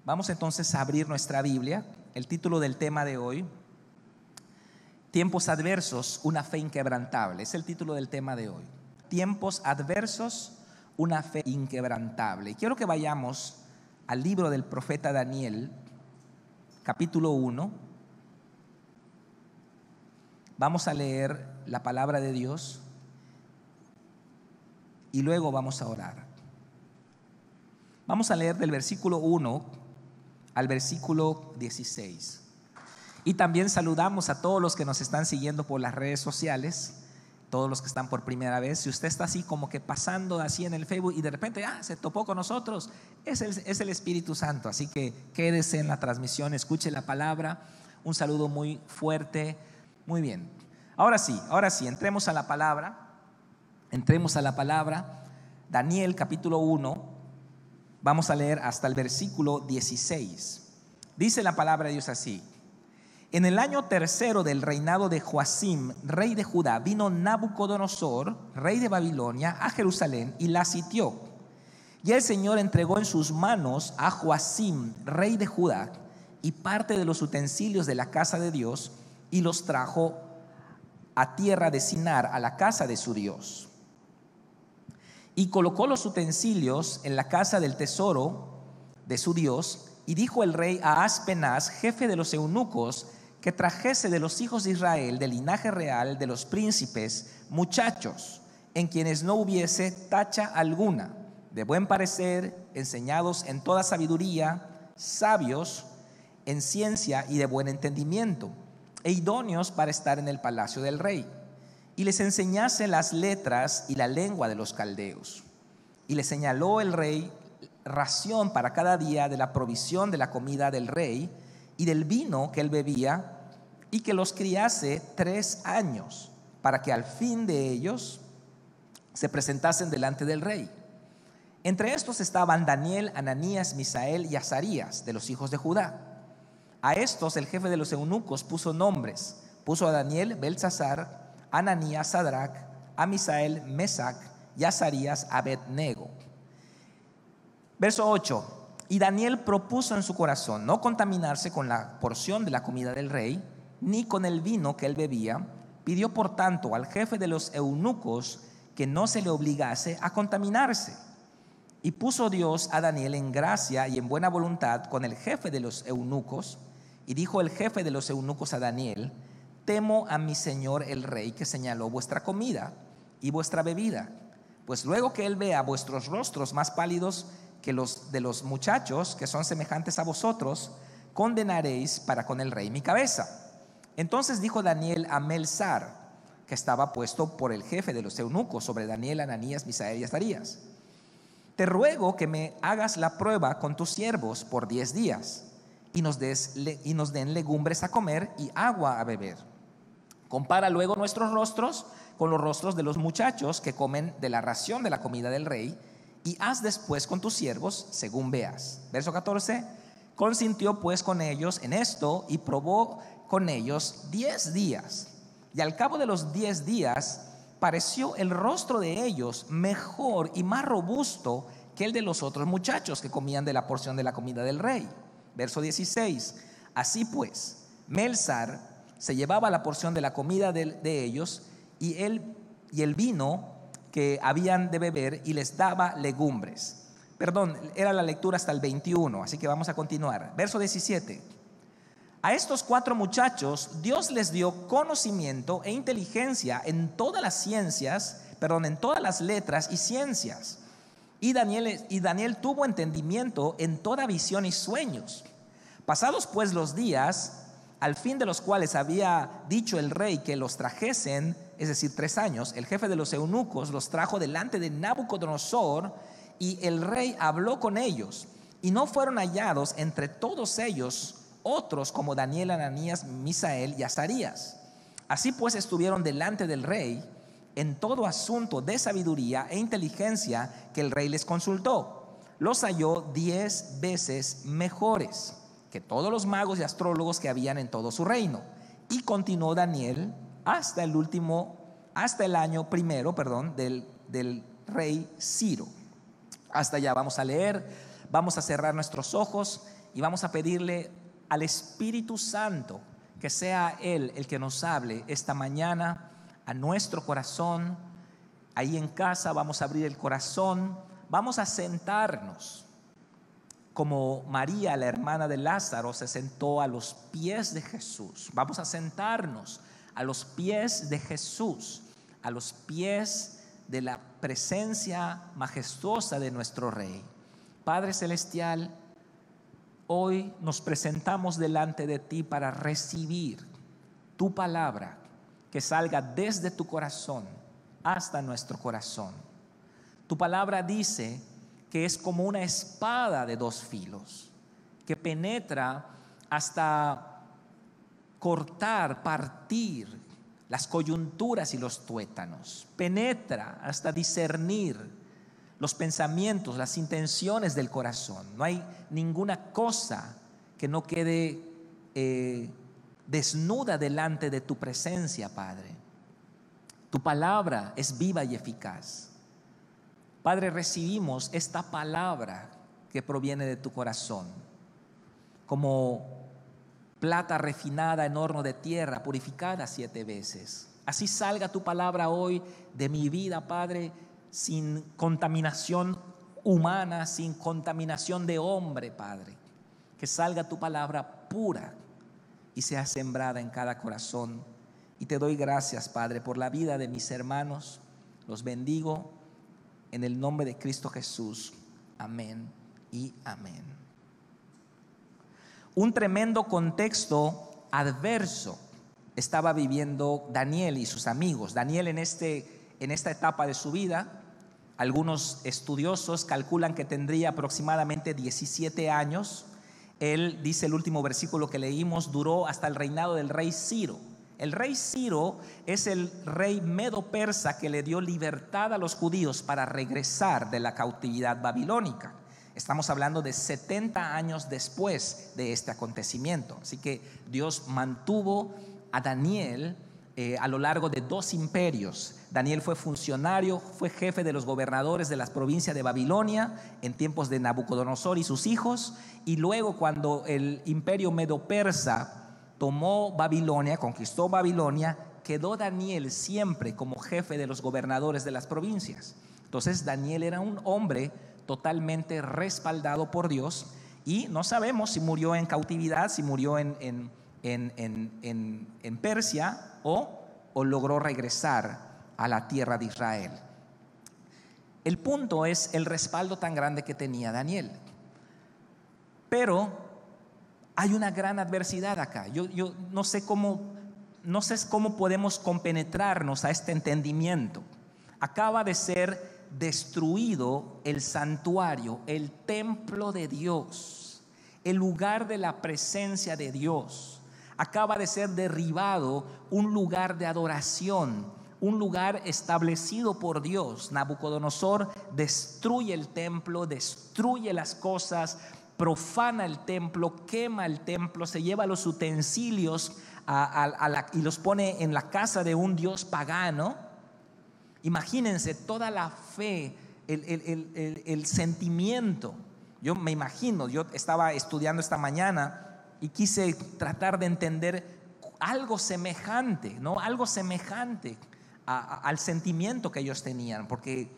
Vamos entonces a abrir nuestra Biblia. El título del tema de hoy: Tiempos adversos, una fe inquebrantable. Es el título del tema de hoy. Tiempos adversos, una fe inquebrantable. Y quiero que vayamos al libro del profeta Daniel, capítulo 1. Vamos a leer la palabra de Dios y luego vamos a orar. Vamos a leer del versículo 1 al versículo 16. Y también saludamos a todos los que nos están siguiendo por las redes sociales, todos los que están por primera vez. Si usted está así como que pasando así en el Facebook y de repente se topó con nosotros, es el Espíritu Santo. Así que quédese en la transmisión, escuche la palabra. Un saludo muy fuerte. Muy bien. Ahora sí, entremos a la palabra. Daniel capítulo 1. Vamos a leer hasta el versículo 16. Dice la palabra de Dios así: En el año tercero del reinado de Joacim, rey de Judá, vino Nabucodonosor, rey de Babilonia, a Jerusalén y la sitió. Y el Señor entregó en sus manos a Joacim, rey de Judá, y parte de los utensilios de la casa de Dios, y los trajo a tierra de Sinar, a la casa de su Dios. Y colocó los utensilios en la casa del tesoro de su Dios. Y dijo el rey a Aspenaz, jefe de los eunucos, que trajese de los hijos de Israel, del linaje real de los príncipes, muchachos en quienes no hubiese tacha alguna, de buen parecer, enseñados en toda sabiduría, sabios en ciencia y de buen entendimiento, e idóneos para estar en el palacio del rey. Y les enseñase las letras y la lengua de los caldeos. Y le señaló el rey ración para cada día de la provisión de la comida del rey y del vino que él bebía, y que los criase 3 años, para que al fin de ellos se presentasen delante del rey. Entre estos estaban Daniel, Ananías, Misael y Azarías, de los hijos de Judá. A estos el jefe de los eunucos puso nombres. Puso a Daniel Beltsasar, Ananías Sadrac, a Misael Mesac y a Azarías Abednego. Verso 8. Y Daniel propuso en su corazón no contaminarse con la porción de la comida del rey, ni con el vino que él bebía. Pidió por tanto al jefe de los eunucos que no se le obligase a contaminarse. Y puso Dios a Daniel en gracia y en buena voluntad con el jefe de los eunucos. Y dijo el jefe de los eunucos a Daniel: Temo a mi señor el rey, que señaló vuestra comida y vuestra bebida, pues luego que él vea vuestros rostros más pálidos que los de los muchachos que son semejantes a vosotros, condenaréis para con el rey mi cabeza. Entonces dijo Daniel a Melsar, que estaba puesto por el jefe de los eunucos sobre Daniel, Ananías, Misael y Azarías: Te ruego que me hagas la prueba con tus siervos por 10 días, y nos den legumbres a comer y agua a beber. Compara luego nuestros rostros con los rostros de los muchachos que comen de la ración de la comida del rey, y haz después con tus siervos según veas. Verso 14. Consintió pues con ellos en esto y probó con ellos 10 días. Y al cabo de los 10 días pareció el rostro de ellos mejor y más robusto que el de los otros muchachos que comían de la porción de la comida del rey. Verso 16. Así pues, Melsar se llevaba la porción de la comida de ellos y el vino que habían de beber, y les daba legumbres. Perdón, era la lectura hasta el 21, así que vamos a continuar. Verso 17. A estos 4 muchachos Dios les dio conocimiento e inteligencia en todas las ciencias, en todas las letras y ciencias. Y Daniel tuvo entendimiento en toda visión y sueños. Pasados pues los días, al fin de los cuales había dicho el rey que los trajesen, es decir, 3 años, el jefe de los eunucos los trajo delante de Nabucodonosor, y el rey habló con ellos, y no fueron hallados entre todos ellos otros como Daniel, Ananías, Misael y Azarías. Así pues estuvieron delante del rey en todo asunto de sabiduría e inteligencia que el rey les consultó. Los halló 10 veces mejores que todos los magos y astrólogos que habían en todo su reino. Y continuó Daniel hasta el año primero, del rey Ciro. Hasta allá vamos a leer, vamos a cerrar nuestros ojos y vamos a pedirle al Espíritu Santo que sea Él el que nos hable esta mañana a nuestro corazón. Ahí en casa vamos a abrir el corazón, vamos a sentarnos como María, la hermana de Lázaro, se sentó a los pies de Jesús. Vamos a sentarnos a los pies de Jesús, a los pies de la presencia majestuosa de nuestro Rey. Padre Celestial, hoy nos presentamos delante de ti para recibir tu palabra que salga desde tu corazón hasta nuestro corazón. Tu palabra dice que es como una espada de dos filos, que penetra hasta cortar, partir las coyunturas y los tuétanos, penetra hasta discernir los pensamientos, las intenciones del corazón. No hay ninguna cosa que no quede desnuda delante de tu presencia, Padre. Tu palabra es viva y eficaz. Padre, recibimos esta palabra que proviene de tu corazón, como plata refinada en horno de tierra, purificada 7 veces. Así salga tu palabra hoy de mi vida, Padre, sin contaminación humana, sin contaminación de hombre, Padre. Que salga tu palabra pura y sea sembrada en cada corazón. Y te doy gracias, Padre, por la vida de mis hermanos. Los bendigo en el nombre de Cristo Jesús. Amén y amén. Un tremendo contexto adverso estaba viviendo Daniel y sus amigos. Daniel en esta etapa de su vida, algunos estudiosos calculan que tendría aproximadamente 17 años. Él, dice el último versículo que leímos, duró hasta el reinado del rey Ciro. El rey Ciro es el rey medo-persa que le dio libertad a los judíos para regresar de la cautividad babilónica. Estamos hablando de 70 años después de este acontecimiento. Así que Dios mantuvo a Daniel a lo largo de 2 imperios. Daniel fue funcionario, fue jefe de los gobernadores de las provincias de Babilonia en tiempos de Nabucodonosor y sus hijos. Y luego, cuando el imperio medo-persa tomó Babilonia, conquistó Babilonia, quedó Daniel siempre como jefe de los gobernadores de las provincias. Entonces Daniel era un hombre totalmente respaldado por Dios, y no sabemos si murió en cautividad, si murió en Persia o logró regresar a la tierra de Israel. El punto es el respaldo tan grande que tenía Daniel. Pero hay una gran adversidad acá. Yo no sé cómo podemos compenetrarnos a este entendimiento. Acaba de ser destruido el santuario, el templo de Dios, el lugar de la presencia de Dios. Acaba de ser derribado un lugar de adoración, un lugar establecido por Dios. Nabucodonosor destruye el templo, destruye las cosas, profana el templo, quema el templo, se lleva los utensilios y los pone en la casa de un dios pagano. Imagínense toda la fe, el sentimiento. Yo me imagino, yo estaba estudiando esta mañana y quise tratar de entender algo semejante, ¿no? Algo semejante al sentimiento que ellos tenían, porque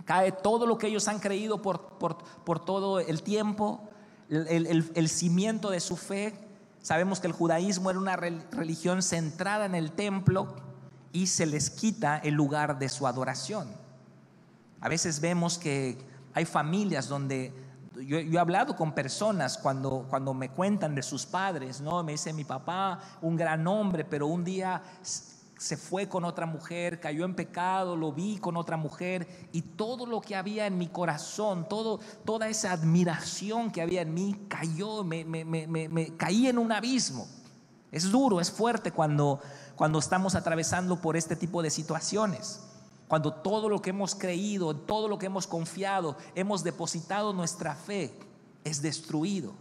cae todo lo que ellos han creído por todo el tiempo, el cimiento de su fe. Sabemos que el judaísmo era una religión centrada en el templo, y se les quita el lugar de su adoración. A veces vemos que hay familias donde yo he hablado con personas cuando me cuentan de sus padres, ¿no? Me dice: mi papá, un gran hombre, pero un día se fue con otra mujer, cayó en pecado, lo vi con otra mujer, y todo lo que había en mi corazón, toda esa admiración que había en mí cayó, me caí en un abismo. Es duro, es fuerte cuando estamos atravesando por este tipo de situaciones, cuando todo lo que hemos creído, todo lo que hemos confiado, hemos depositado nuestra fe, es destruido.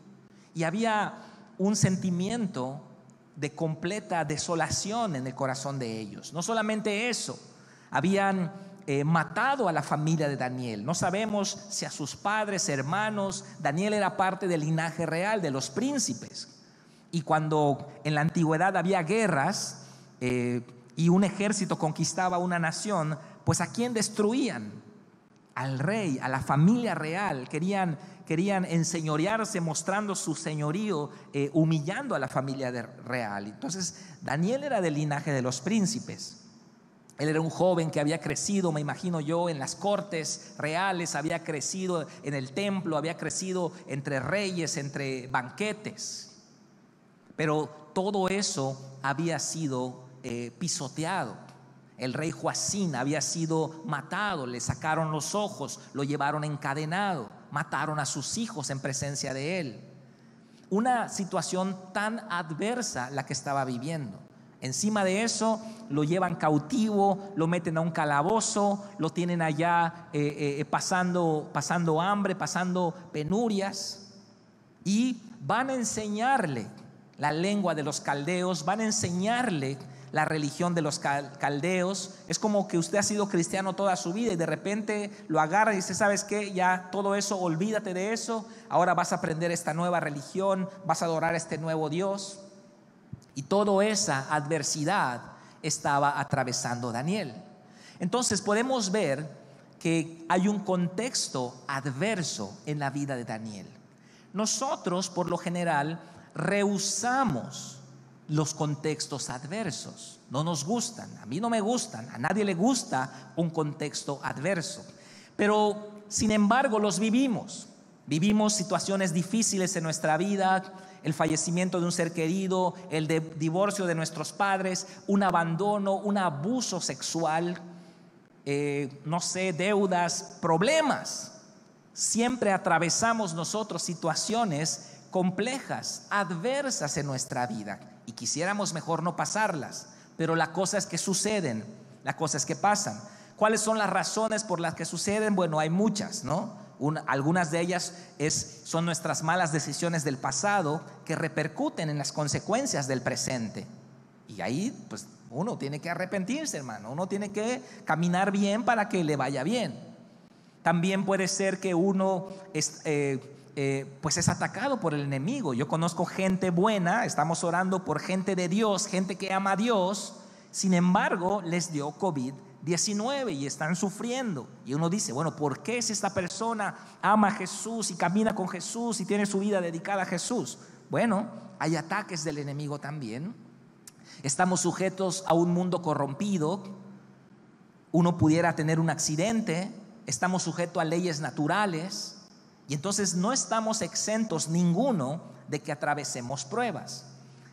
Y había un sentimiento de completa desolación en el corazón de ellos. No solamente eso, habían matado a la familia de Daniel. No sabemos si a sus padres, hermanos. Daniel era parte del linaje real de los príncipes. Y cuando en la antigüedad había guerras y un ejército conquistaba una nación, pues ¿a quién destruían? Al rey, a la familia real. Querían enseñorearse, mostrando su señorío, humillando a la familia real. Entonces Daniel era del linaje de los príncipes. Él era un joven que había crecido, me imagino yo, en las cortes reales, había crecido en el templo, había crecido entre reyes, entre banquetes. Pero todo eso había sido pisoteado. El rey Joacim había sido matado, le sacaron los ojos, lo llevaron encadenado, mataron a sus hijos en presencia de él. Una situación tan adversa la que estaba viviendo. Encima de eso lo llevan cautivo, lo meten a un calabozo, lo tienen allá pasando hambre, pasando penurias, y van a enseñarle la lengua de los caldeos, van a enseñarle la religión de los caldeos. Es como que usted ha sido cristiano toda su vida y de repente lo agarra y dice: ¿sabes qué? Ya todo eso, olvídate de eso, ahora vas a aprender esta nueva religión, vas a adorar a este nuevo Dios. Y toda esa adversidad estaba atravesando Daniel. Entonces podemos ver que hay un contexto adverso en la vida de Daniel. Nosotros, por lo general, rehusamos los contextos adversos. No nos gustan, a mí no me gustan, a nadie le gusta un contexto adverso. Pero sin embargo los vivimos. Vivimos situaciones difíciles en nuestra vida: el fallecimiento de un ser querido, el divorcio de nuestros padres, un abandono, un abuso sexual, deudas, problemas. Siempre atravesamos nosotros situaciones complejas, adversas en nuestra vida, y quisiéramos mejor no pasarlas, pero la cosa es que suceden, la cosa es que pasan. ¿Cuáles son las razones por las que suceden? Bueno, hay muchas, ¿no? Algunas de ellas son nuestras malas decisiones del pasado que repercuten en las consecuencias del presente. Y ahí pues uno tiene que arrepentirse, hermano. Uno tiene que caminar bien para que le vaya bien. También puede ser que uno pues es atacado por el enemigo. Yo conozco gente buena, estamos orando por gente de Dios, gente que ama a Dios, sin embargo les dio COVID-19 y están sufriendo. Y uno dice: bueno, ¿por qué si esta persona ama a Jesús y camina con Jesús y tiene su vida dedicada a Jesús? Bueno, hay ataques del enemigo también. Estamos sujetos a un mundo corrompido. Uno pudiera tener un accidente. Estamos sujetos a leyes naturales. Y entonces no estamos exentos ninguno de que atravesemos pruebas.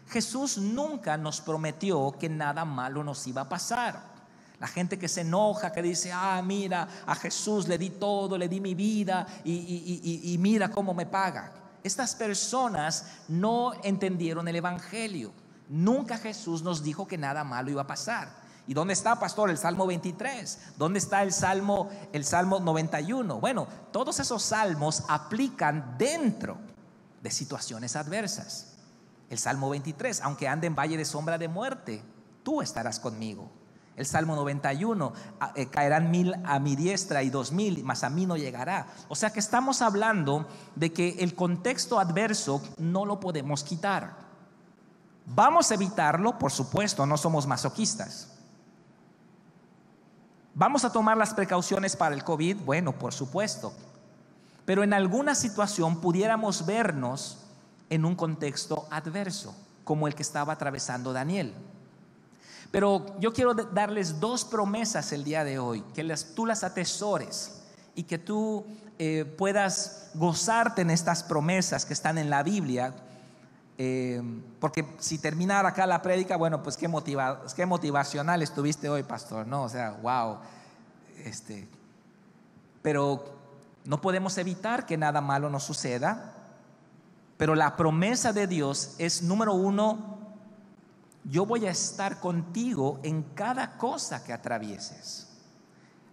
Jesús nunca nos prometió que nada malo nos iba a pasar. La gente que se enoja, que dice: mira, a Jesús le di todo, le di mi vida y mira cómo me paga. Estas personas no entendieron el evangelio. Nunca Jesús nos dijo que nada malo iba a pasar. ¿Y dónde está, pastor, el Salmo 23? ¿Dónde está el Salmo 91? Bueno, todos esos salmos aplican dentro de situaciones adversas. El Salmo 23: aunque ande en valle de sombra de muerte, tú estarás conmigo. El Salmo 91: caerán 1000 a mi diestra y 2000, mas a mí no llegará. O sea que estamos hablando de que el contexto adverso no lo podemos quitar. Vamos a evitarlo, por supuesto, no somos masoquistas. ¿Vamos a tomar las precauciones para el COVID? Bueno, por supuesto. Pero en alguna situación pudiéramos vernos en un contexto adverso, como el que estaba atravesando Daniel. Pero yo quiero darles dos promesas el día de hoy, que tú las atesores y que tú puedas gozarte en estas promesas que están en la Biblia. Porque si terminara acá la prédica, bueno, pues qué motivacional estuviste hoy, pastor, ¿no? O sea, wow. Pero no podemos evitar que nada malo nos suceda. Pero la promesa de Dios es: número uno, yo voy a estar contigo en cada cosa que atravieses,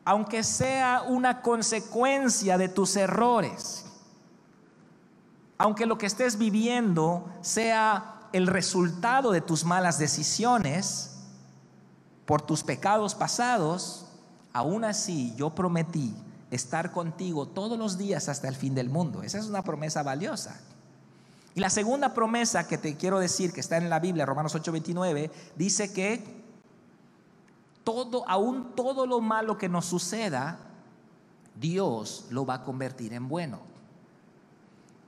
aunque sea una consecuencia de tus errores. Aunque lo que estés viviendo sea el resultado de tus malas decisiones por tus pecados pasados, aún así yo prometí estar contigo todos los días hasta el fin del mundo. Esa es una promesa valiosa. Y la segunda promesa que te quiero decir, que está en la Biblia, Romanos 8:29, dice que aún todo lo malo que nos suceda, Dios lo va a convertir en bueno.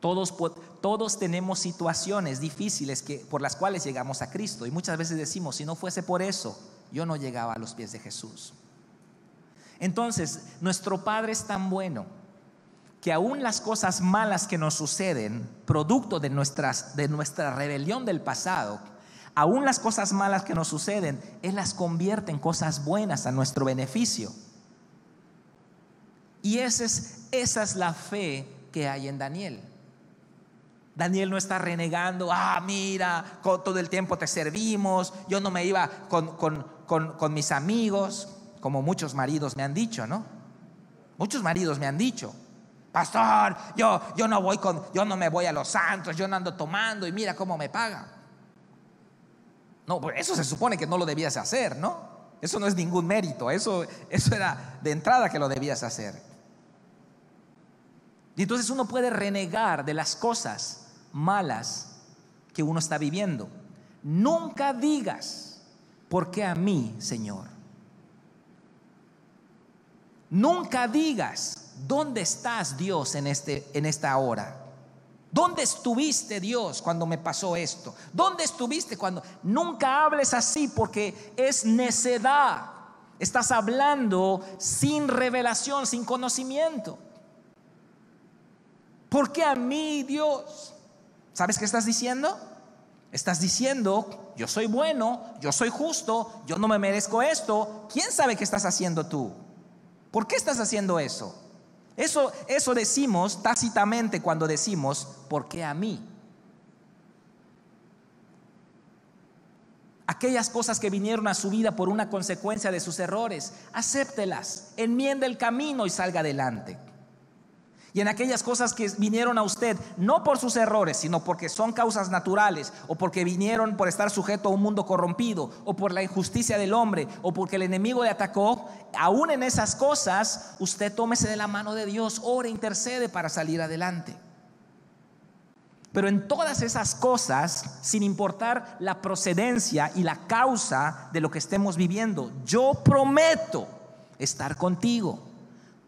Todos tenemos situaciones difíciles por las cuales llegamos a Cristo, y muchas veces decimos, si no fuese por eso, yo no llegaba a los pies de Jesús. Entonces, nuestro Padre es tan bueno que aún las cosas malas que nos suceden, producto de nuestra rebelión del pasado, aún las cosas malas que nos suceden, Él las convierte en cosas buenas a nuestro beneficio. Y esa es la fe que hay en Daniel. Daniel no está renegando, mira, todo el tiempo te servimos, yo no me iba con mis amigos, como muchos maridos me han dicho, ¿no? Muchos maridos me han dicho, pastor, yo no me voy a los santos, yo no ando tomando y mira cómo me pagan. No, pues eso se supone que no lo debías hacer, ¿no? Eso no es ningún mérito, eso era de entrada que lo debías hacer. Y entonces uno puede renegar de las cosas malas que uno está viviendo. Nunca digas, ¿por qué a mí, Señor? Nunca digas, ¿dónde estás, Dios, en esta hora? ¿Dónde estuviste, Dios, cuando me pasó esto? ¿Dónde estuviste cuando? Nunca hables así, porque es necedad. Estás hablando sin revelación, sin conocimiento. ¿Por qué a mí, Dios? ¿Sabes qué estás diciendo? Estás diciendo, yo soy bueno, yo soy justo, yo no me merezco esto. ¿Quién sabe qué estás haciendo tú? ¿Por qué estás haciendo eso? Eso decimos tácitamente cuando decimos, ¿por qué a mí? Aquellas cosas que vinieron a su vida por una consecuencia de sus errores, acéptelas, enmiende el camino y salga adelante. Y en aquellas cosas que vinieron a usted, no por sus errores, sino porque son causas naturales, o porque vinieron por estar sujeto a un mundo corrompido, o por la injusticia del hombre, o porque el enemigo le atacó, aún en esas cosas, usted tómese de la mano de Dios, ore, intercede para salir adelante. Pero en todas esas cosas, sin importar la procedencia y la causa de lo que estemos viviendo, yo prometo estar contigo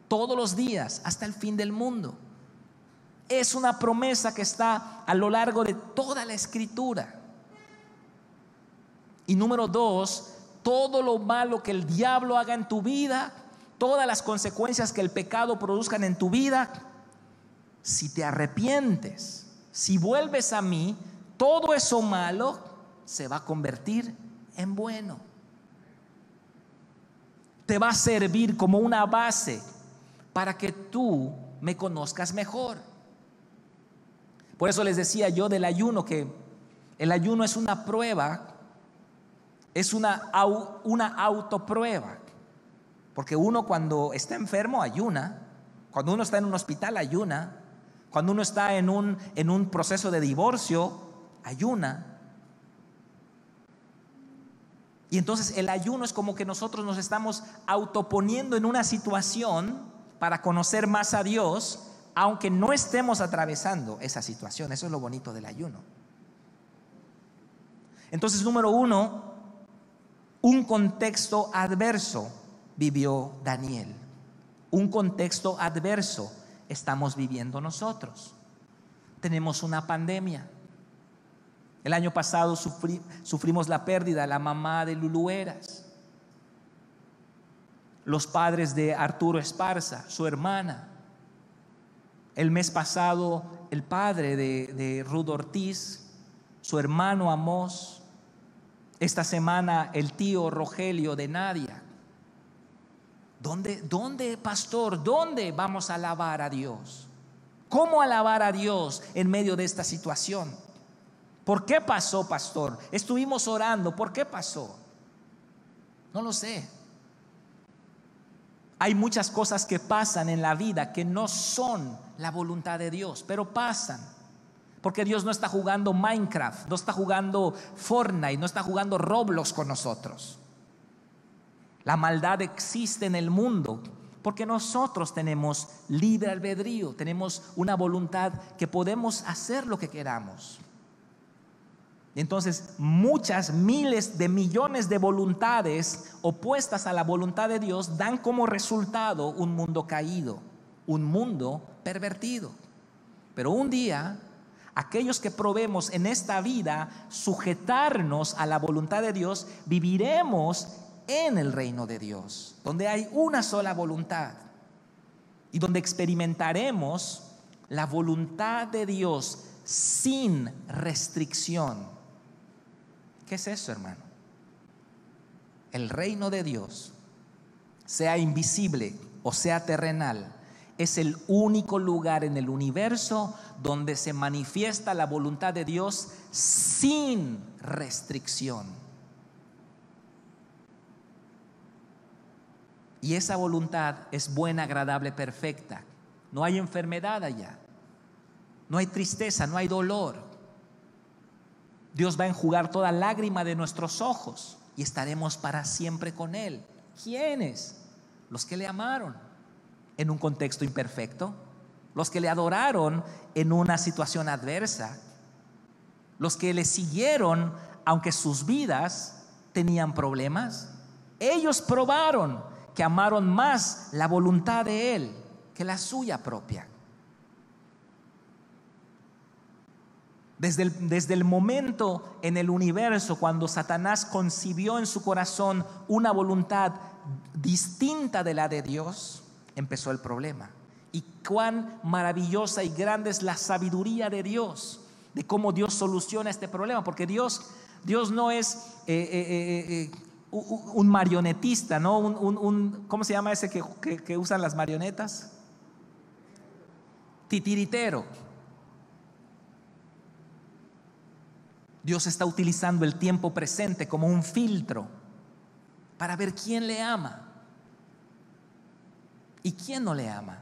todos los días hasta el fin del mundo. Es una promesa que está a lo largo de toda la Escritura. Y número 2, todo lo malo que el diablo haga en tu vida, todas las consecuencias que el pecado produzcan en tu vida, si te arrepientes, si vuelves a mí, todo eso malo se va a convertir en bueno. Te va a servir como una base para que tú me conozcas mejor. Por eso les decía yo del ayuno, que el ayuno es una prueba, es una autoprueba. Porque uno cuando está enfermo ayuna, cuando uno está en un hospital ayuna, cuando uno está en un proceso de divorcio ayuna. Y entonces el ayuno es como que nosotros nos estamos autoponiendo en una situación para conocer más a Dios, aunque no estemos atravesando esa situación. Eso es lo bonito del ayuno. Entonces, número 1, un contexto adverso vivió Daniel. Un contexto adverso estamos viviendo nosotros. Tenemos una pandemia. El año pasado sufrimos la pérdida de la mamá de Lulu Eras. Los padres de Arturo Esparza, su hermana. El mes pasado, el padre de Ruth Ortiz, su hermano Amós. Esta semana, el tío Rogelio de Nadia. ¿Dónde, pastor? ¿Dónde vamos a alabar a Dios? ¿Cómo alabar a Dios en medio de esta situación? ¿Por qué pasó, pastor? Estuvimos orando, ¿por qué pasó? No lo sé. Hay muchas cosas que pasan en la vida que no son la voluntad de Dios, pero pasan. Porque Dios no está jugando Minecraft, no está jugando Fortnite, no está jugando Roblox con nosotros. La maldad existe en el mundo porque nosotros tenemos libre albedrío, tenemos una voluntad que podemos hacer lo que queramos. Entonces, muchas miles de millones de voluntades opuestas a la voluntad de Dios dan como resultado un mundo caído, un mundo pervertido. Pero un día, aquellos que probemos en esta vida sujetarnos a la voluntad de Dios, viviremos en el reino de Dios, donde hay una sola voluntad y donde experimentaremos la voluntad de Dios sin restricción. ¿Qué es eso, hermano? El reino de Dios, sea invisible o sea terrenal, es el único lugar en el universo donde se manifiesta la voluntad de Dios sin restricción. Y esa voluntad es buena, agradable, perfecta. No hay enfermedad allá, no hay tristeza, no hay dolor. Dios va a enjugar toda lágrima de nuestros ojos y estaremos para siempre con Él. ¿Quiénes? Los que le amaron en un contexto imperfecto, los que le adoraron en una situación adversa, los que le siguieron aunque sus vidas tenían problemas. Ellos probaron que amaron más la voluntad de Él que la suya propia. Desde el momento en el universo cuando Satanás concibió en su corazón una voluntad distinta de la de Dios, empezó el problema. Y cuán maravillosa y grande es la sabiduría de Dios, de cómo Dios soluciona este problema, porque Dios no es un marionetista, ¿no? ¿Cómo se llama ese que usan las marionetas? Titiritero. Dios está utilizando el tiempo presente como un filtro para ver quién le ama y quién no le ama.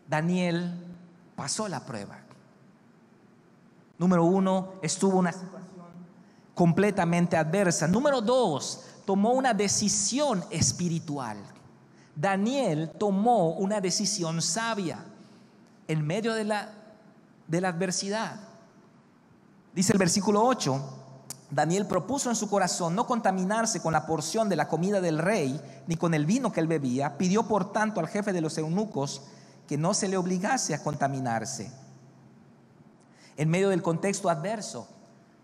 Daniel pasó la prueba. Número 1, estuvo en una situación completamente adversa. Número 2, tomó una decisión espiritual. Daniel tomó una decisión sabia en medio de la adversidad. Dice el versículo 8: Daniel propuso en su corazón no contaminarse con la porción de la comida del rey, ni con el vino que él bebía. Pidió por tanto al jefe de los eunucos que no se le obligase a contaminarse. En medio del contexto adverso,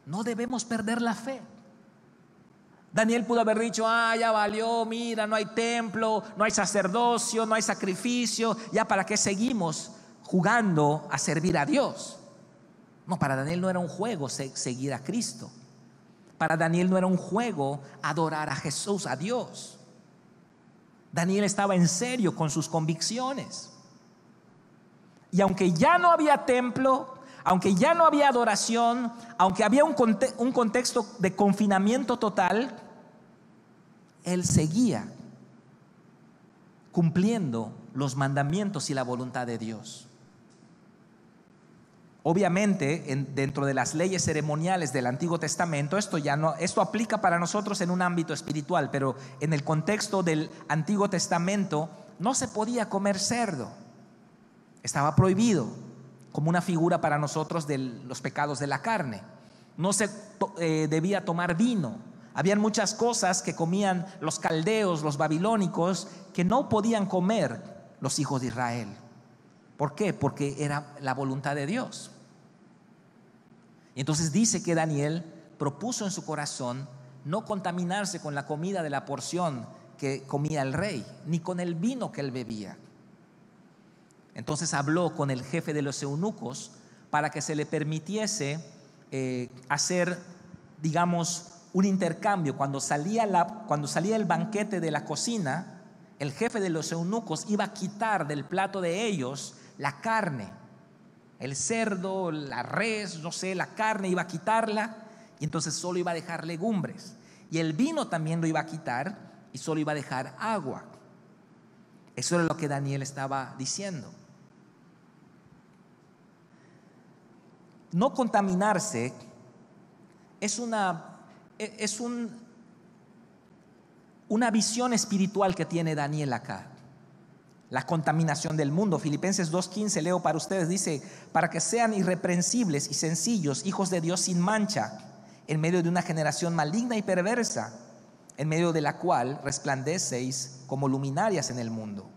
no debemos perder la fe. Daniel pudo haber dicho: ya valió, mira, no hay templo, no hay sacerdocio, no hay sacrificio, ya para qué seguimos jugando a servir a Dios. No, para Daniel no era un juego seguir a Cristo. Para Daniel no era un juego adorar a Jesús, a Dios. Daniel estaba en serio con sus convicciones. Y aunque ya no había templo, aunque ya no había adoración, aunque había un contexto de confinamiento total, él seguía cumpliendo los mandamientos y la voluntad de Dios. Obviamente, dentro de las leyes ceremoniales del Antiguo Testamento, esto aplica para nosotros en un ámbito espiritual, pero en el contexto del Antiguo Testamento no se podía comer cerdo. Estaba prohibido, como una figura para nosotros de los pecados de la carne. No se debía tomar vino. Habían muchas cosas que comían los caldeos, los babilónicos, que no podían comer los hijos de Israel. ¿Por qué? Porque era la voluntad de Dios. Y entonces dice que Daniel propuso en su corazón no contaminarse con la comida de la porción que comía el rey, ni con el vino que él bebía. Entonces habló con el jefe de los eunucos para que se le permitiese hacer, digamos, un intercambio. Cuando salía el banquete de la cocina, el jefe de los eunucos iba a quitar del plato de ellos la carne, el cerdo, la res, no sé, la carne, iba a quitarla, y entonces solo iba a dejar legumbres. Y el vino también lo iba a quitar y solo iba a dejar agua. Eso era lo que Daniel estaba diciendo. No contaminarse es un una visión espiritual que tiene Daniel acá. La contaminación del mundo. Filipenses 2:15, leo para ustedes, dice: para que sean irreprensibles y sencillos, hijos de Dios sin mancha, en medio de una generación maligna y perversa, en medio de la cual resplandecéis como luminarias en el mundo.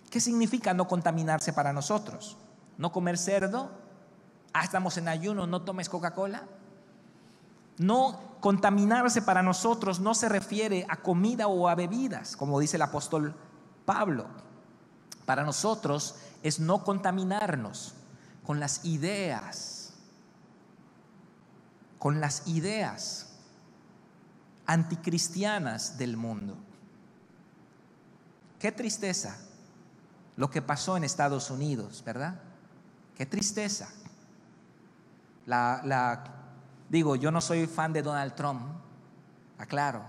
¿Qué significa no contaminarse para nosotros? ¿No comer cerdo? Estamos en ayuno, ¿no tomes Coca-Cola? No contaminarse para nosotros no se refiere a comida o a bebidas, como dice el apóstol Pablo. Para nosotros es no contaminarnos con las ideas anticristianas del mundo. Qué tristeza lo que pasó en Estados Unidos, ¿verdad? Qué tristeza. Digo, yo no soy fan de Donald Trump, aclaro.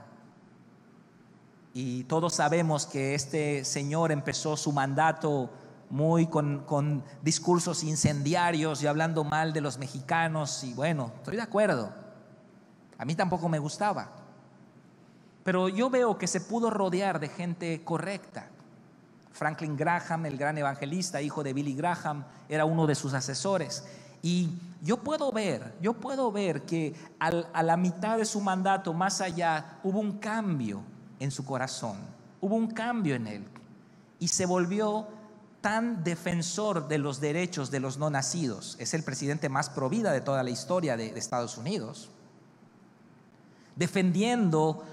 Y todos sabemos que este señor empezó su mandato muy con discursos incendiarios y hablando mal de los mexicanos. Y bueno, estoy de acuerdo. A mí tampoco me gustaba. Pero yo veo que se pudo rodear de gente correcta. Franklin Graham, el gran evangelista, hijo de Billy Graham, era uno de sus asesores. Y yo puedo ver que a la mitad de su mandato, más allá, hubo un cambio en su corazón, hubo un cambio en él, y se volvió tan defensor de los derechos de los no nacidos. Es el presidente más pro vida de toda la historia de Estados Unidos, defendiendo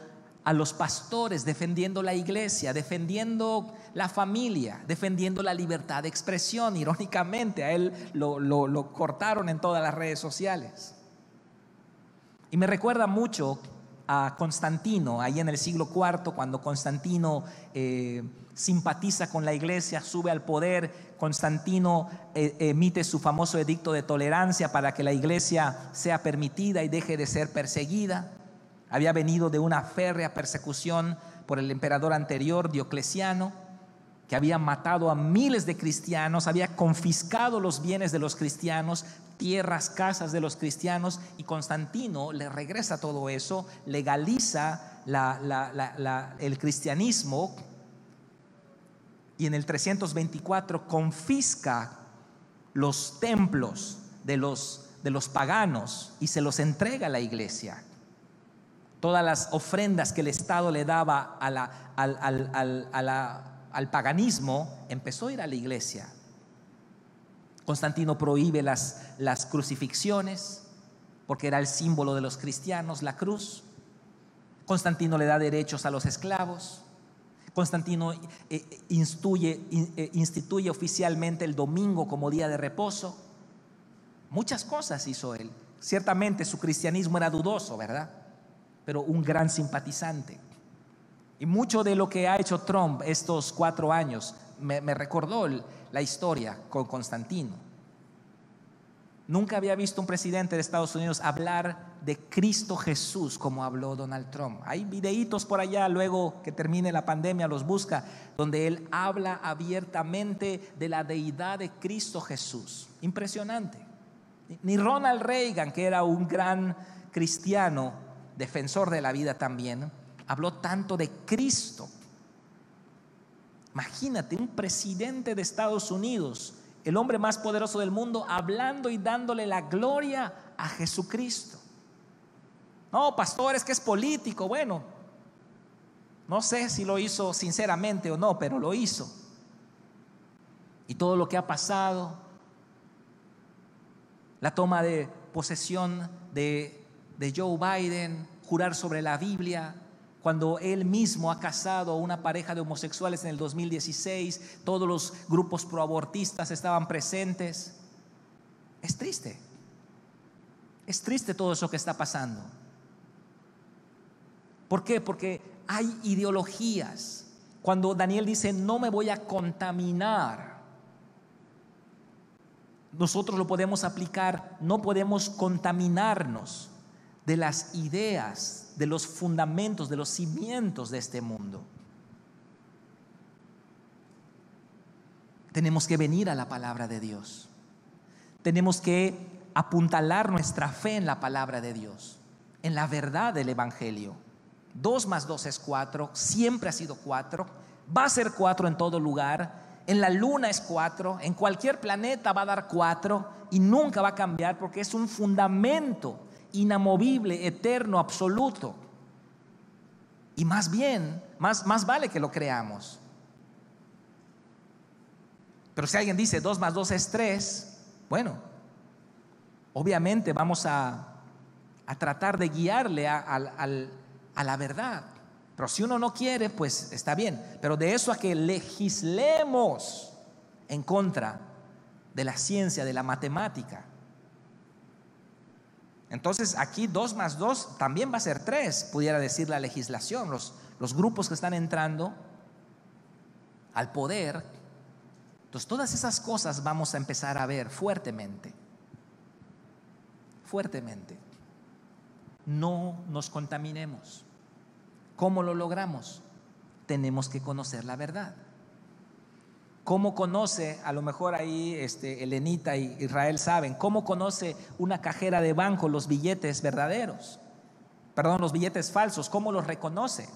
a los pastores, defendiendo la iglesia, defendiendo la familia, defendiendo la libertad de expresión. Irónicamente, a él lo cortaron en todas las redes sociales. Y me recuerda mucho a Constantino, ahí en el siglo IV, cuando Constantino simpatiza con la iglesia, sube al poder. Constantino emite su famoso edicto de tolerancia para que la iglesia sea permitida y deje de ser perseguida. Había venido de una férrea persecución por el emperador anterior, Diocleciano, que había matado a miles de cristianos, había confiscado los bienes de los cristianos, tierras, casas de los cristianos, y Constantino le regresa todo eso, legaliza el cristianismo, y en el 324 confisca los templos de los paganos y se los entrega a la iglesia. Todas las ofrendas que el Estado le daba al paganismo empezó a ir a la iglesia. Constantino prohíbe las crucifixiones porque era el símbolo de los cristianos, la cruz. Constantino le da derechos a los esclavos. Constantino instituye oficialmente el domingo como día de reposo. Muchas cosas hizo él. Ciertamente su cristianismo era dudoso, ¿verdad? Pero un gran simpatizante. Y mucho de lo que ha hecho Trump estos 4 años me recordó la historia con Constantino. Nunca había visto un presidente de Estados Unidos hablar de Cristo Jesús como habló Donald Trump. Hay videitos por allá, luego que termine la pandemia los busca, donde él habla abiertamente de la deidad de Cristo Jesús. Impresionante. Ni Ronald Reagan, que era un gran cristiano, defensor de la vida también, habló tanto de Cristo. Imagínate, un presidente de Estados Unidos, el hombre más poderoso del mundo, hablando y dándole la gloria a Jesucristo. No, pastor, es que es político. Bueno, no sé si lo hizo sinceramente o no, pero lo hizo. Y todo lo que ha pasado, la toma de posesión de Joe Biden, jurar sobre la Biblia, cuando él mismo ha casado a una pareja de homosexuales en el 2016, todos los grupos proabortistas estaban presentes. Es triste todo eso que está pasando. ¿Por qué? Porque hay ideologías. Cuando Daniel dice no me voy a contaminar, nosotros lo podemos aplicar. No podemos contaminarnos de las ideas, de los fundamentos, de los cimientos de este mundo. Tenemos que venir a la palabra de Dios. Tenemos que apuntalar nuestra fe en la palabra de Dios, en la verdad del Evangelio. 2 más 2 es 4, siempre ha sido 4, va a ser 4 en todo lugar. En la luna es 4, en cualquier planeta va a dar 4 y nunca va a cambiar porque es un fundamento inamovible, eterno, absoluto. Y más bien, más vale que lo creamos. Pero si alguien dice 2 más 2 es 3, bueno, obviamente vamos a tratar de guiarle a la verdad. Pero si uno no quiere, pues está bien. Pero de eso a que legislemos en contra de la ciencia, de la matemática. Entonces aquí 2 más 2 también va a ser 3, pudiera decir la legislación. Los grupos que están entrando al poder. Entonces todas esas cosas vamos a empezar a ver fuertemente. Fuertemente. No nos contaminemos. ¿Cómo lo logramos? Tenemos que conocer la verdad. ¿Cómo conoce? A lo mejor ahí Elenita y Israel saben. ¿Cómo conoce una cajera de banco los billetes verdaderos? Perdón, los billetes falsos. ¿Cómo los reconoce?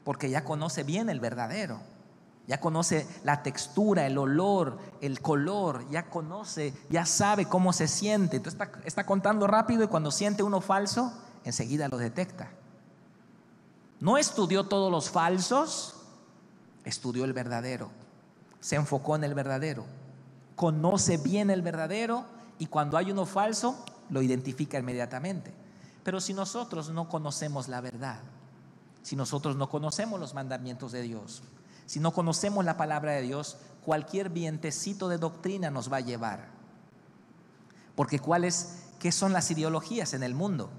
Porque ya conoce bien el verdadero. Ya conoce la textura, el olor, el color. Ya conoce, ya sabe cómo se siente. Entonces está contando rápido y cuando siente uno falso, enseguida lo detecta. No estudió todos los falsos, estudió el verdadero, se enfocó en el verdadero, conoce bien el verdadero y cuando hay uno falso lo identifica inmediatamente. Pero si nosotros no conocemos la verdad, si nosotros no conocemos los mandamientos de Dios, si no conocemos la palabra de Dios, cualquier vientecito de doctrina nos va a llevar. Porque ¿qué son las ideologías en el mundo?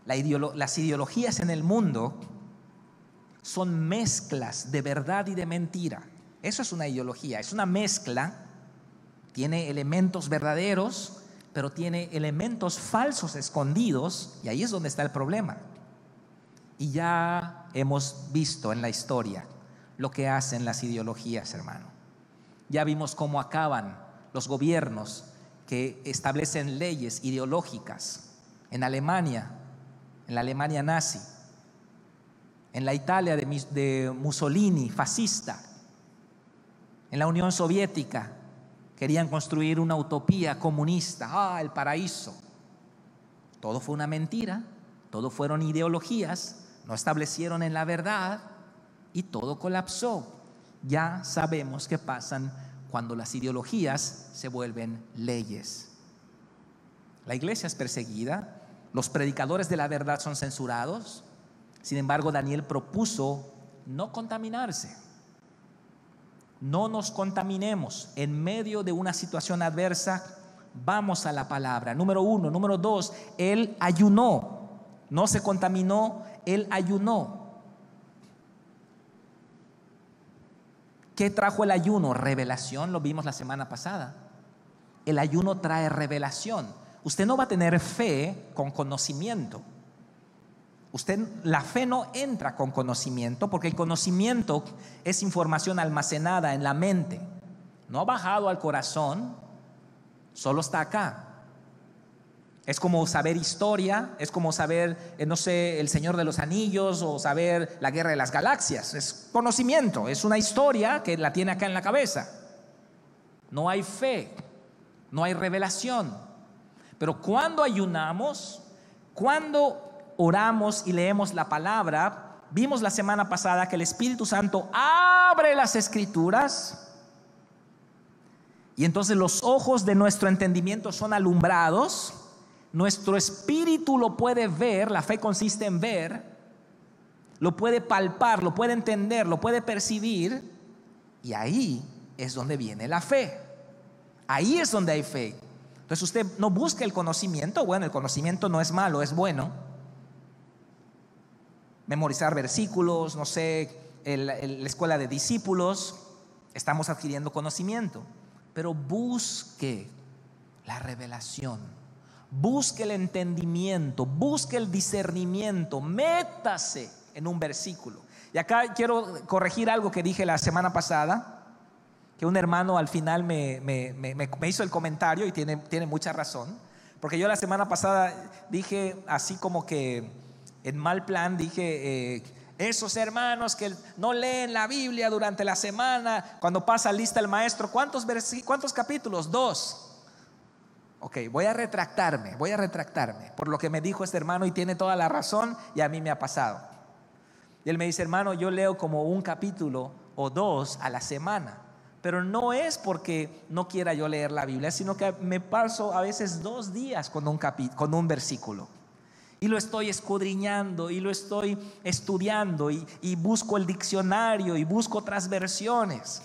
Las ideologías en el mundo son mezclas de verdad y de mentira. Eso es una ideología, es una mezcla. Tiene elementos verdaderos, pero tiene elementos falsos escondidos, y ahí es donde está el problema. Y ya hemos visto en la historia lo que hacen las ideologías, hermano. Ya vimos cómo acaban los gobiernos que establecen leyes ideológicas en Alemania, en la Alemania nazi, en la Italia de Mussolini, fascista, en la Unión Soviética, querían construir una utopía comunista, el paraíso. Todo fue una mentira, todo fueron ideologías, no establecieron en la verdad y todo colapsó. Ya sabemos qué pasan cuando las ideologías se vuelven leyes. La iglesia es perseguida. Los predicadores de la verdad son censurados. Sin embargo, Daniel propuso no contaminarse. No nos contaminemos. En medio de una situación adversa, vamos a la palabra. Número 1. Número 2, él ayunó. No se contaminó, él ayunó. ¿Qué trajo el ayuno? Revelación, lo vimos la semana pasada. El ayuno trae revelación. Usted no va a tener fe con conocimiento. La fe no entra con conocimiento, porque el conocimiento es información almacenada en la mente. No ha bajado al corazón, solo está acá. Es como saber historia, es como saber, no sé, El Señor de los Anillos o saber la Guerra de las Galaxias. Es conocimiento, es una historia que la tiene acá en la cabeza. No hay fe, no hay revelación. Pero cuando ayunamos, cuando oramos y leemos la palabra, vimos la semana pasada que el Espíritu Santo abre las Escrituras y entonces los ojos de nuestro entendimiento son alumbrados. Nuestro espíritu lo puede ver, la fe consiste en ver, lo puede palpar, lo puede entender, lo puede percibir, y ahí es donde viene la fe. Ahí es donde hay fe. Entonces usted no busca el conocimiento. Bueno, el conocimiento no es malo, es bueno. Memorizar versículos, no sé, la escuela de discípulos, estamos adquiriendo conocimiento. Pero busque la revelación, busque el entendimiento, busque el discernimiento, métase en un versículo. Y acá quiero corregir algo que dije la semana pasada, que un hermano al final me hizo el comentario y tiene mucha razón. Porque yo la semana pasada dije así como que en mal plan, dije esos hermanos que no leen la Biblia durante la semana, cuando pasa lista el maestro, ¿cuántos capítulos? 2. Ok, voy a retractarme por lo que me dijo este hermano, y tiene toda la razón, y a mí me ha pasado. Y él me dice: hermano, yo leo como 1 capítulo o 2 a la semana, pero no es porque no quiera yo leer la Biblia, sino que me paso a veces 2 días con un versículo, y lo estoy escudriñando y lo estoy estudiando, y busco el diccionario y busco otras versiones.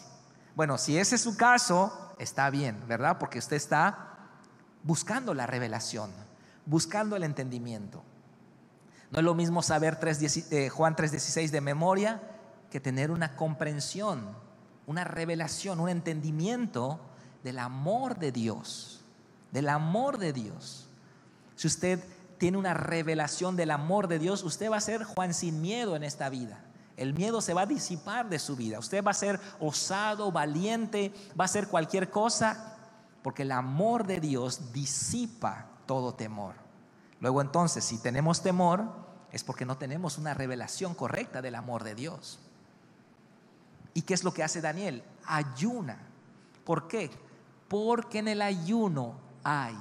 Bueno, si ese es su caso, está bien, ¿verdad? Porque usted está buscando la revelación, buscando el entendimiento. No es lo mismo saber Juan 3:16 de memoria que tener una comprensión, una revelación, un entendimiento del amor de Dios. Del amor de Dios. Si usted tiene una revelación del amor de Dios, usted va a ser Juan sin miedo en esta vida. El miedo se va a disipar de su vida. Usted va a ser osado, valiente, va a hacer cualquier cosa, porque el amor de Dios disipa todo temor. Luego entonces, si tenemos temor, es porque no tenemos una revelación correcta del amor de Dios. ¿Y qué es lo que hace Daniel? Ayuna. ¿Por qué? Porque en el ayuno hay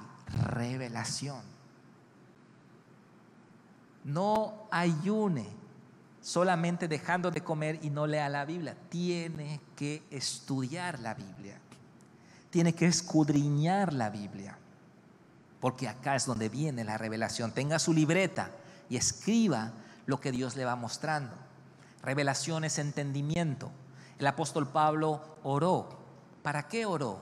revelación. No ayune solamente dejando de comer y no lea la Biblia. Tiene que estudiar la Biblia. Tiene que escudriñar la Biblia, porque acá es donde viene la revelación. Tenga su libreta y escriba lo que Dios le va mostrando. Revelación es entendimiento. El apóstol Pablo oró. ¿Para qué oró?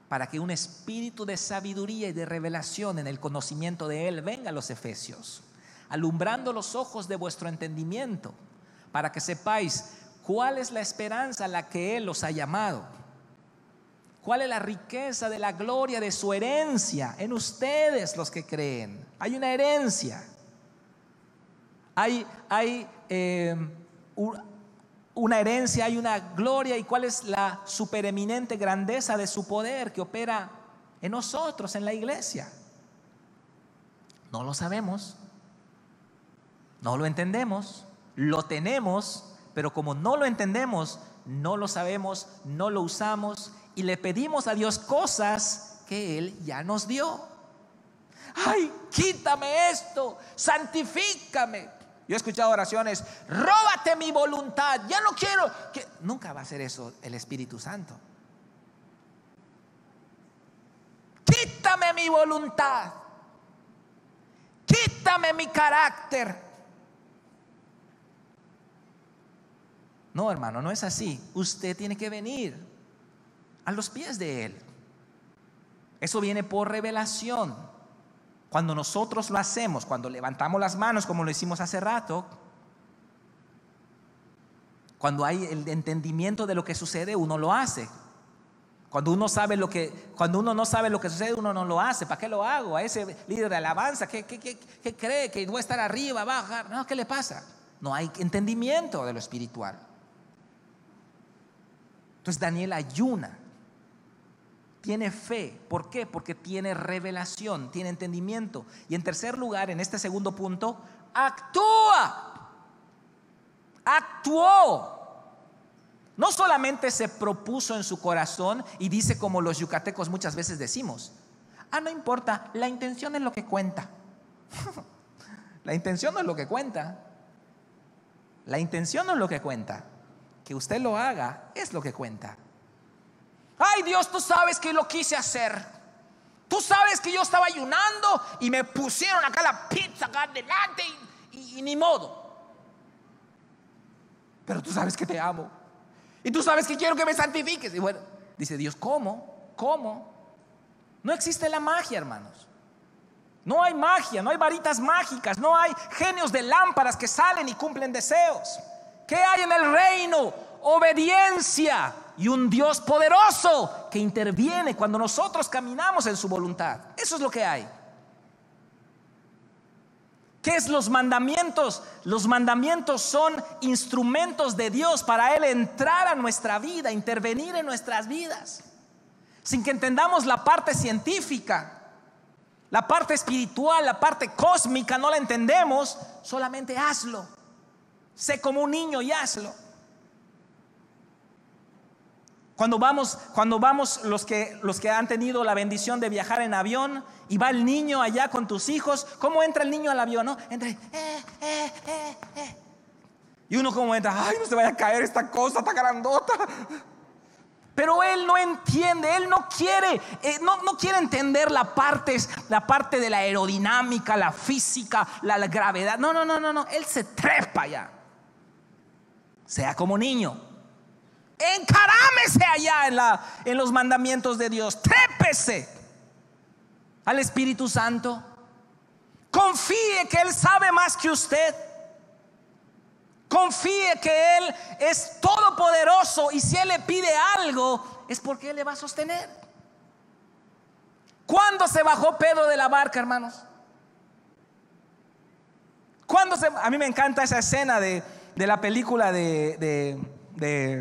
Para que un espíritu de sabiduría y de revelación en el conocimiento de Él venga a los efesios, alumbrando los ojos de vuestro entendimiento, para que sepáis cuál es la esperanza a la que Él los ha llamado, cuál es la riqueza de la gloria de su herencia en ustedes los que creen. Hay una herencia, hay una herencia, hay una gloria. ¿Y cuál es la supereminente grandeza de su poder que opera en nosotros, en la iglesia? No lo sabemos, no lo entendemos, lo tenemos, pero como no lo entendemos, no lo sabemos, no lo usamos, y le pedimos a Dios cosas que Él ya nos dio. Ay, quítame esto, santifícame. Yo he escuchado oraciones: róbate mi voluntad, ya no quiero que... Nunca va a hacer eso el Espíritu Santo. Quítame mi voluntad, quítame mi carácter. No, hermano, no es así. Usted tiene que venir a los pies de Él. Eso viene por revelación. Cuando nosotros lo hacemos, cuando levantamos las manos como lo hicimos hace rato, cuando hay el entendimiento de lo que sucede, uno lo hace. Cuando uno no sabe lo que sucede, uno no lo hace. ¿Para qué lo hago? A ese líder de alabanza, ¿qué cree? ¿Que voy a estar arriba, bajar? No, ¿qué le pasa? No hay entendimiento de lo espiritual. Entonces Daniel ayuna, tiene fe. ¿Por qué? Porque tiene revelación, tiene entendimiento. Y en tercer lugar, en este segundo punto, actuó. No solamente se propuso en su corazón y dice como los yucatecos muchas veces decimos: no importa, la intención es lo que cuenta. La intención no es lo que cuenta. La intención no es lo que cuenta. Que usted lo haga es lo que cuenta. Ay, Dios, tú sabes que lo quise hacer. Tú sabes que yo estaba ayunando y me pusieron acá la pizza acá adelante y ni modo. Pero tú sabes que te amo y tú sabes que quiero que me santifiques. Y bueno, dice Dios: ¿cómo? No existe la magia, hermanos. No hay magia, no hay varitas mágicas, no hay genios de lámparas que salen y cumplen deseos. ¿Qué hay en el reino? Obediencia y un Dios poderoso que interviene cuando nosotros caminamos en su voluntad. Eso es lo que hay. ¿Qué es los mandamientos? Los mandamientos son instrumentos de Dios para Él entrar a nuestra vida, intervenir en nuestras vidas, sin que entendamos la parte científica. La parte espiritual, la parte cósmica no la entendemos. Solamente hazlo. Sé como un niño y hazlo. Cuando vamos los que han tenido la bendición de viajar en avión y va el niño allá con tus hijos, ¿cómo entra el niño al avión? ¿No? Entra y uno como entra, ay, no se vaya a caer esta cosa, está grandota. Pero él no entiende, él no quiere entender la parte de la aerodinámica, la física, la gravedad. No, él se trepa allá. Sea como niño. Encarámese allá en los mandamientos de Dios. Trépese al Espíritu Santo. Confíe que Él sabe más que usted. Confíe que Él es todopoderoso, y si Él le pide algo es porque Él le va a sostener. ¿Cuándo se bajó Pedro de la barca, hermanos? A mí me encanta esa escena de la película de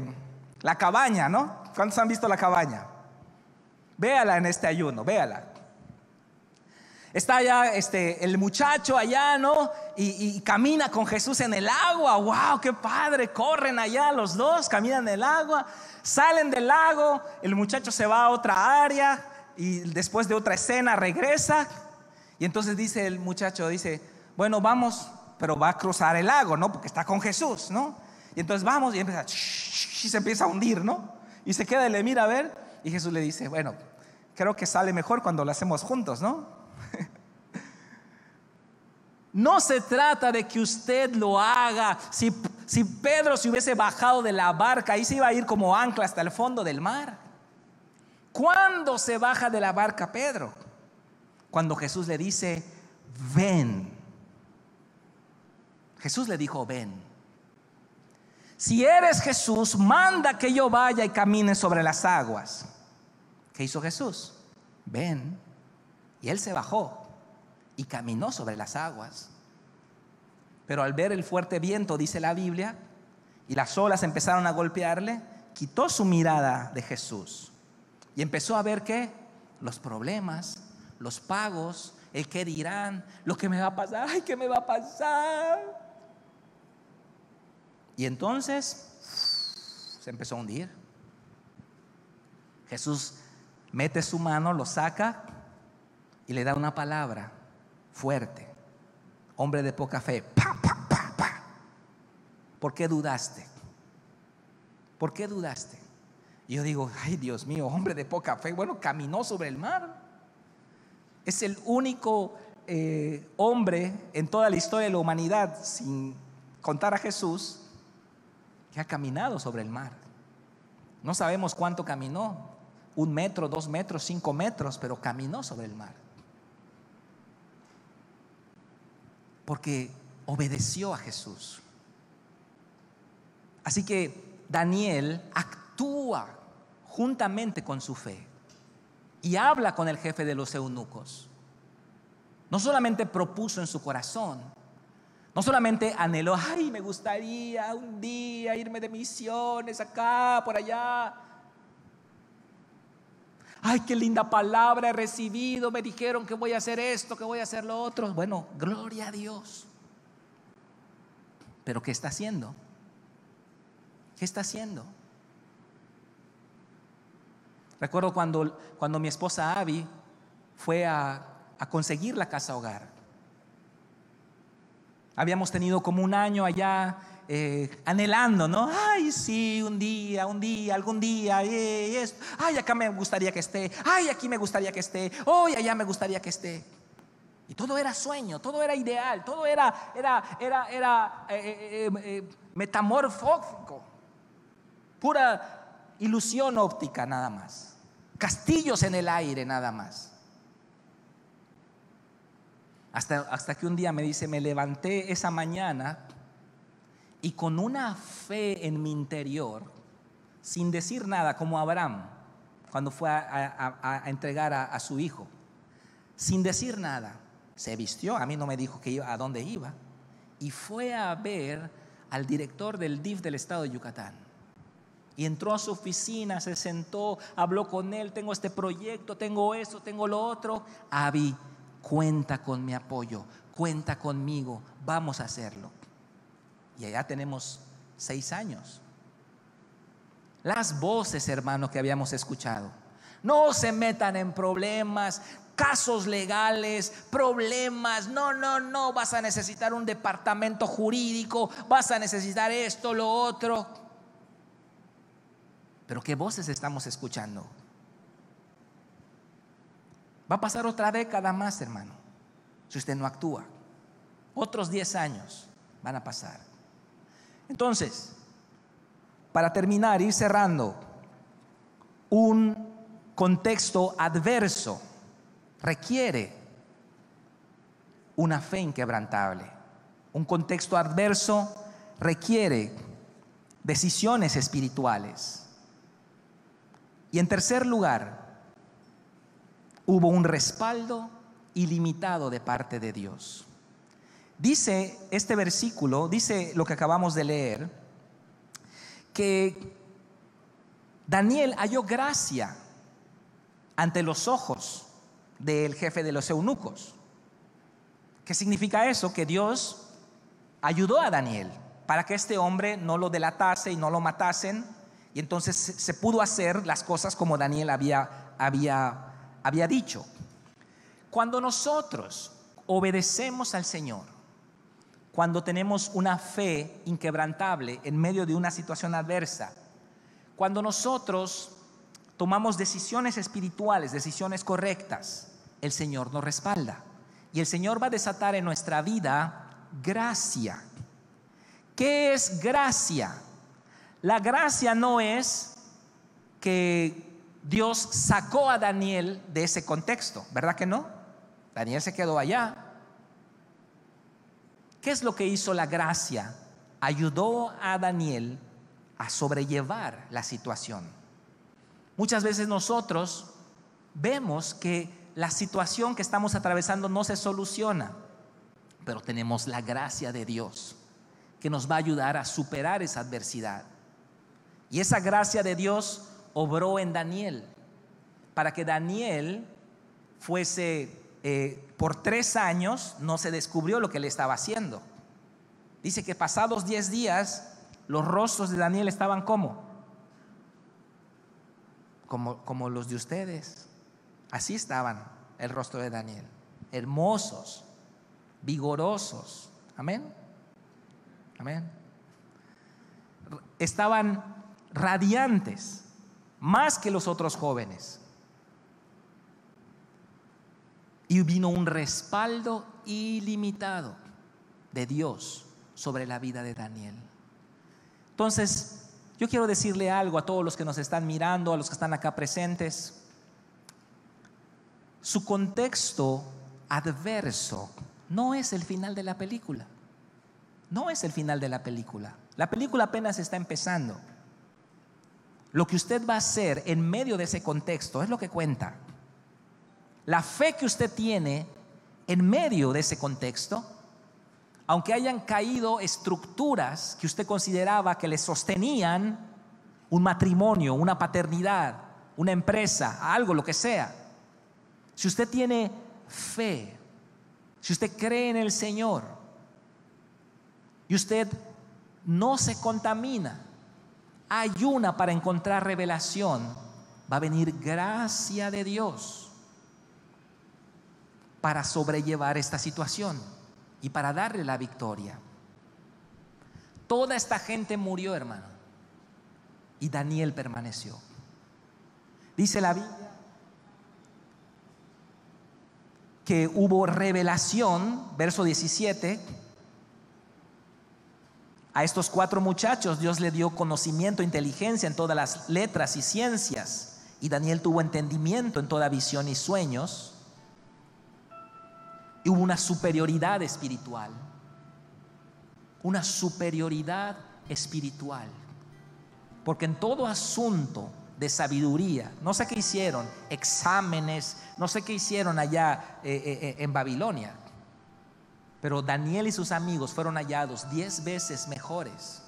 La Cabaña, ¿no? ¿Cuántos han visto La Cabaña? Véala en este ayuno, véala. Está allá el muchacho allá, ¿no? Y camina con Jesús en el agua. ¡Wow! ¡Qué padre! Corren allá los dos, caminan en el agua. Salen del lago, el muchacho se va a otra área y después de otra escena regresa. Y entonces dice el muchacho, bueno, vamos, pero va a cruzar el lago, ¿no? Porque está con Jesús, ¿no? Y entonces vamos y empieza, y se empieza a hundir, ¿no? Y se queda y le mira a ver. Y Jesús le dice, bueno, creo que sale mejor cuando lo hacemos juntos, ¿no? No se trata de que usted lo haga. Si Pedro se hubiese bajado de la barca, ahí se iba a ir como ancla hasta el fondo del mar. ¿Cuándo se baja de la barca Pedro? Cuando Jesús le dice, ven. Jesús le dijo, ven. Si eres Jesús, manda que yo vaya y camine sobre las aguas. ¿Qué hizo Jesús? Ven. Y él se bajó y caminó sobre las aguas. Pero al ver el fuerte viento, dice la Biblia, y las olas empezaron a golpearle, quitó su mirada de Jesús y empezó a ver ¿qué? Los problemas, los pagos, el qué dirán, lo que me va a pasar. Ay, ¿qué me va a pasar? Y entonces se empezó a hundir. Jesús mete su mano, lo saca y le da una palabra fuerte. Hombre de poca fe. Pa, pa, pa, pa. ¿Por qué dudaste? ¿Por qué dudaste? Y yo digo, ay, Dios mío, hombre de poca fe. Bueno, caminó sobre el mar. Es el único hombre en toda la historia de la humanidad, sin contar a Jesús, que ha caminado sobre el mar. No sabemos cuánto caminó, 1 metro, 2 metros, 5 metros, pero caminó sobre el mar. Porque obedeció a Jesús. Así que Daniel actúa juntamente con su fe y habla con el jefe de los eunucos. No solamente propuso en su corazón, no solamente anheló, ay, me gustaría un día irme de misiones acá, por allá. Ay, qué linda palabra he recibido, me dijeron que voy a hacer esto, que voy a hacer lo otro. Bueno, gloria a Dios. Pero ¿qué está haciendo? ¿Qué está haciendo? Recuerdo cuando mi esposa Abby fue a conseguir la casa hogar. Habíamos tenido como 1 año allá anhelando, ¿no? Ay, sí, un día, algún día, ay, acá me gustaría que esté, ay, aquí me gustaría que esté, hoy allá me gustaría que esté. Y todo era sueño, todo era ideal, todo era metamorfótico, pura ilusión óptica nada más, castillos en el aire nada más. Hasta que un día me dice, me levanté esa mañana y con una fe en mi interior, sin decir nada, como Abraham cuando fue a entregar a su hijo, sin decir nada, se vistió, a mí no me dijo que iba, a dónde iba, y fue a ver al director del DIF del estado de Yucatán. Y entró a su oficina, se sentó, habló con él, tengo este proyecto, tengo eso, tengo lo otro. Abby, cuenta con mi apoyo, cuenta conmigo, vamos a hacerlo. Y allá tenemos 6 años. Las voces, hermano, que habíamos escuchado: no se metan en problemas, casos legales, problemas, no, vas a necesitar un departamento jurídico, vas a necesitar esto, lo otro. Pero ¿qué voces estamos escuchando? Va a pasar otra década más, hermano, si usted no actúa. Otros 10 años van a pasar. Entonces, para terminar, ir cerrando, un contexto adverso requiere una fe inquebrantable. Un contexto adverso requiere decisiones espirituales. Y en tercer lugar, hubo un respaldo ilimitado de parte de Dios. Dice este versículo, dice lo que acabamos de leer, que Daniel halló gracia ante los ojos del jefe de los eunucos. ¿Qué significa eso? Que Dios ayudó a Daniel para que este hombre no lo delatase y no lo matasen, y entonces se pudo hacer las cosas como Daniel había dicho. Cuando nosotros obedecemos al Señor, cuando tenemos una fe inquebrantable en medio de una situación adversa, cuando nosotros tomamos decisiones espirituales, decisiones correctas, el Señor nos respalda. Y el Señor va a desatar en nuestra vida gracia. ¿Qué es gracia? La gracia no es que Dios sacó a Daniel de ese contexto, ¿verdad que no? Daniel se quedó allá. ¿Qué es lo que hizo la gracia? Ayudó a Daniel a sobrellevar la situación. Muchas veces nosotros vemos que la situación que estamos atravesando no se soluciona, pero tenemos la gracia de Dios que nos va a ayudar a superar esa adversidad. Y esa gracia de Dios obró en Daniel para que Daniel fuese por 3 años, no se descubrió lo que él estaba haciendo. Dice que pasados 10 días los rostros de Daniel estaban como los de ustedes. Así estaban el rostro de Daniel, hermosos, vigorosos. Amén. Amén. Estaban radiantes, más que los otros jóvenes. Y vino un respaldo ilimitado de Dios sobre la vida de Daniel. Entonces, yo quiero decirle algo a todos los que nos están mirando, a los que están acá presentes. Su contexto adverso no es el final de la película. No es el final de la película. La película apenas está empezando. Lo que usted va a hacer en medio de ese contexto es lo que cuenta. La fe que usted tiene en medio de ese contexto, aunque hayan caído estructuras que usted consideraba que le sostenían un matrimonio, una paternidad, una empresa, algo, lo que sea. Si usted tiene fe, si usted cree en el Señor y usted no se contamina, ayuna para encontrar revelación, va a venir gracia de Dios para sobrellevar esta situación y para darle la victoria. Toda esta gente murió, hermano, y Daniel permaneció. Dice la Biblia que hubo revelación, verso 17. A estos 4 muchachos Dios le dio conocimiento, inteligencia en todas las letras y ciencias, y Daniel tuvo entendimiento en toda visión y sueños. Y hubo una superioridad espiritual. Una superioridad espiritual. Porque en todo asunto de sabiduría, no sé qué hicieron, exámenes, no sé qué hicieron allá en Babilonia, pero Daniel y sus amigos fueron hallados 10 veces mejores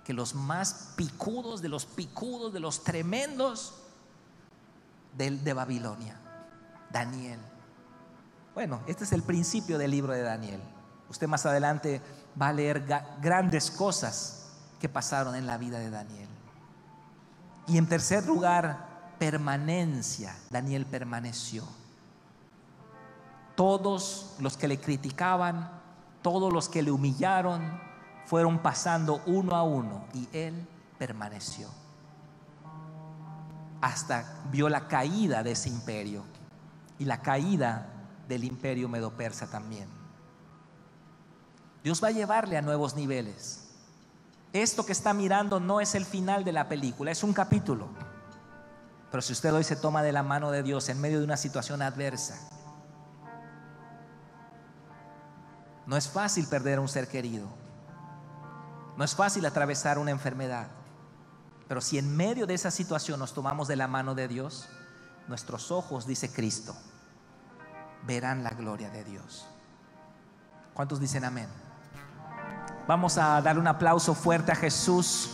que los más picudos, de los tremendos de Babilonia. Daniel. Bueno, este es el principio del libro de Daniel. Usted más adelante va a leer grandes cosas que pasaron en la vida de Daniel. Y en tercer lugar, permanencia. Daniel permaneció. Todos los que le criticaban, todos los que le humillaron, fueron pasando uno a uno y él permaneció. Hasta vio la caída de ese imperio y la caída del imperio medo-persa también. Dios va a llevarle a nuevos niveles. Esto que está mirando no es el final de la película, es un capítulo. Pero si usted hoy se toma de la mano de Dios en medio de una situación adversa, no es fácil perder a un ser querido, no es fácil atravesar una enfermedad, pero si en medio de esa situación nos tomamos de la mano de Dios, nuestros ojos, dice Cristo, verán la gloria de Dios. ¿Cuántos dicen amén? Vamos a dar un aplauso fuerte a Jesús.